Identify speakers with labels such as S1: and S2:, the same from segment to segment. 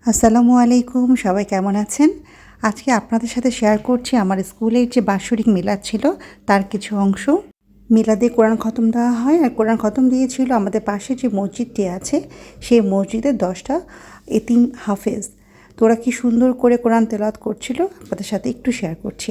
S1: আসসালামু আলাইকুম, সবাই কেমন আছেন? আজকে আপনাদের সাথে শেয়ার করছি আমার স্কুলের যে বাৎসরিক মিলাদ ছিল তার কিছু অংশ। মিলাদে কোরআন খতম দেওয়া হয়, আর কোরআন খতম দিয়েছিল আমাদের পাশে যে মসজিদটি আছে সেই মসজিদের 10টা এতিম হাফেজ। তো ওরা কি সুন্দর করে কোরআন তেলাওয়াত করছিল, আপনাদের সাথে একটু শেয়ার করছি।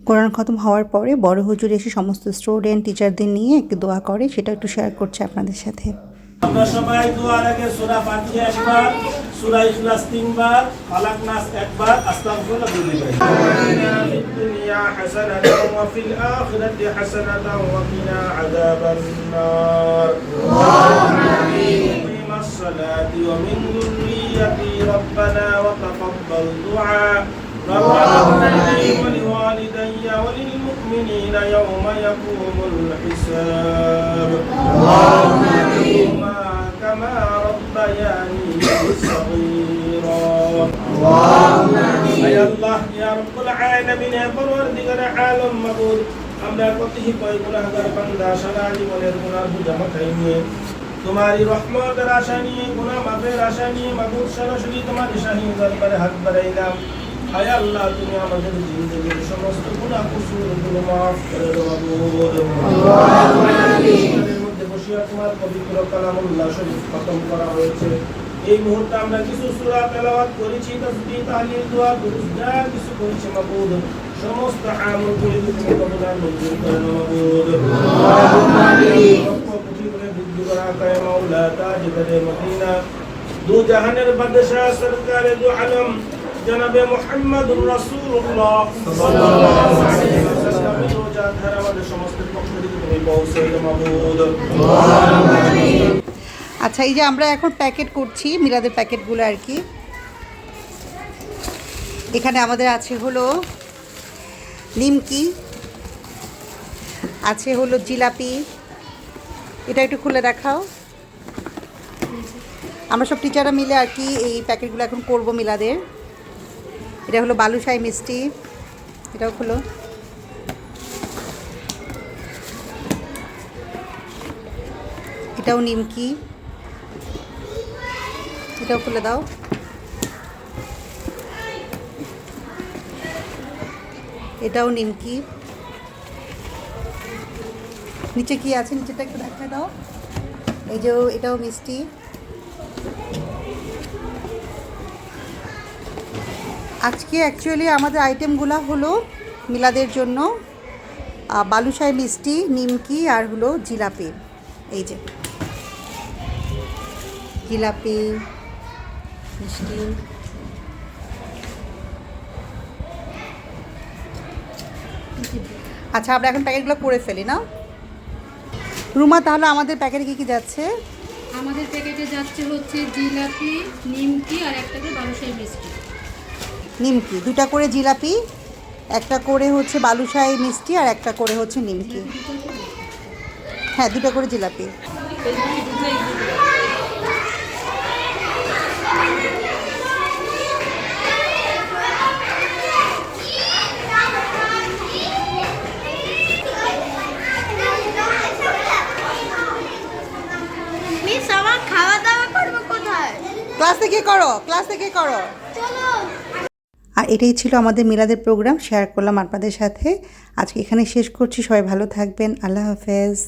S1: কোরআন খতম হওয়ার পরে বড় হুজুর এসে সমস্ত স্টুডেন্ট টিচারদের নিয়ে একটু দোয়া করে, সেটা একটু শেয়ার করছি আপনাদের সাথে।
S2: আমরা সবাই দোয়ার আগে সূরা ফাতিহা একবার, সূরা ইখলাস তিনবার, ফালাক নাস একবার, আস্তাগফিরুল্লাহ দুইবার। আমিনা ফিদ দুনিয়া হাসানাতাও ওয়া ফিল আখিরাতি হাসানাতাও ওয়া কিনা আযাবান নার। আল্লাহুম্মা আমিন। الصلاة ومن ذريتي ربنا وتقبل دعاء ربنا اغفر لي ولوالدي وللمؤمنين يوم يقوم الحساب اللهم آمين كما ربياني صغيرا اللهم آمين يا الله يا رب العالمين يا পরওয়ারদিগার আলম মাবুদ আমরা কতই কয় গুনাহগার বান্দা সারা জীবনের গুনাহ বোঝা মাথায় নিয়ে तुम्हारी रहमत आशा নিয়ে গুনাহ মাফের আশা নিয়ে মাবুদ সরাসরি তোমার শাহী দরবারে হাত বাড়াইলাম। হায় আল্লাহ, তুমি আমাদের জিন্দেগীর সমস্ত গুনাহ কুসুরগুলো মাফ করে দাও মাবুদ। আল্লাহুম্মা আমিন। এর মধ্যে বসিয়া তোমার পবিত্র কালামুল্লাহ শরীফ খতম করা হয়েছে। এই মুহূর্তে আমরা কিছু সূরা তেলাওয়াত করেছি, তাসবিহ তাহলিল দোয়া দুরূদ যা কিছু করেছি মাবুদ সমস্ত আমলগুলো তুমি কবুল মঞ্জুর করে নাও মাবুদ। আল্লাহুম্মা আমিন। আকায়ে মাওলা তাজদারে মদিনা দু জাহানের বাদশাহ সরকারে দু আলম জনাবে মুহাম্মদুর রাসূলুল্লাহ সাল্লাল্লাহু আলাইহি ওয়াসাল্লাম রোজা ধারা আমাদের সমস্ত পক্ষ থেকে তুমি পৌঁছে দাও মাবুদ। আল্লাহুম্মা আমিন।
S1: আচ্ছা, এই যে আমরা এখন প্যাকেট করছি মিলাদের প্যাকেটগুলো আর কি। এখানে আমাদের আছে হলো নিমকি, আছে হলো জিলাপি। এটা একটু খুলে দেখাও। আমরা সব টিচাররা মিলে আর কি এই প্যাকেটগুলো এখন করব মিলাদের। এটা হলো বালুশাহী মিষ্টি, এটাও খুলো। এটাও নিমকি, এটাও খুলে দাও। এটাও নিমকি। নিচে কি আছে, নিচেটা একটু দেখা দাও। এই যে এটাও মিষ্টি। আজকে অ্যাকচুয়ালি আমাদের আইটেমগুলো হলো মিলাদের জন্য বালুশাহী মিষ্টি, নিমকি আর হলো জিলাপি। এই যে জিলাপি মিষ্টি। আচ্ছা, আমরা এখন প্যাকেটগুলো করে ফেলি না রুমা? তাহলে আমাদের প্যাকেটে কী কী যাচ্ছে?
S3: আমাদের প্যাকেটে যাচ্ছে হচ্ছে জিলাপি, নিমকি আর একটা করে বালুশাহী মিষ্টি।
S1: নিমকি 2টা করে, জিলাপি 1টা করে হচ্ছে বালুশাহী মিষ্টি আর 1টা করে হচ্ছে নিমকি। হ্যাঁ, 2টা করে জিলাপি। ক্লাস থেকে করো, ক্লাস থেকে করো। আর এটাই ছিল আমাদের মিলাদের প্রোগ্রাম, শেয়ার করলাম আপনাদের সাথে। আজকে এখানে শেষ করছি। সবাই ভালো থাকবেন। আল্লাহ হাফেজ।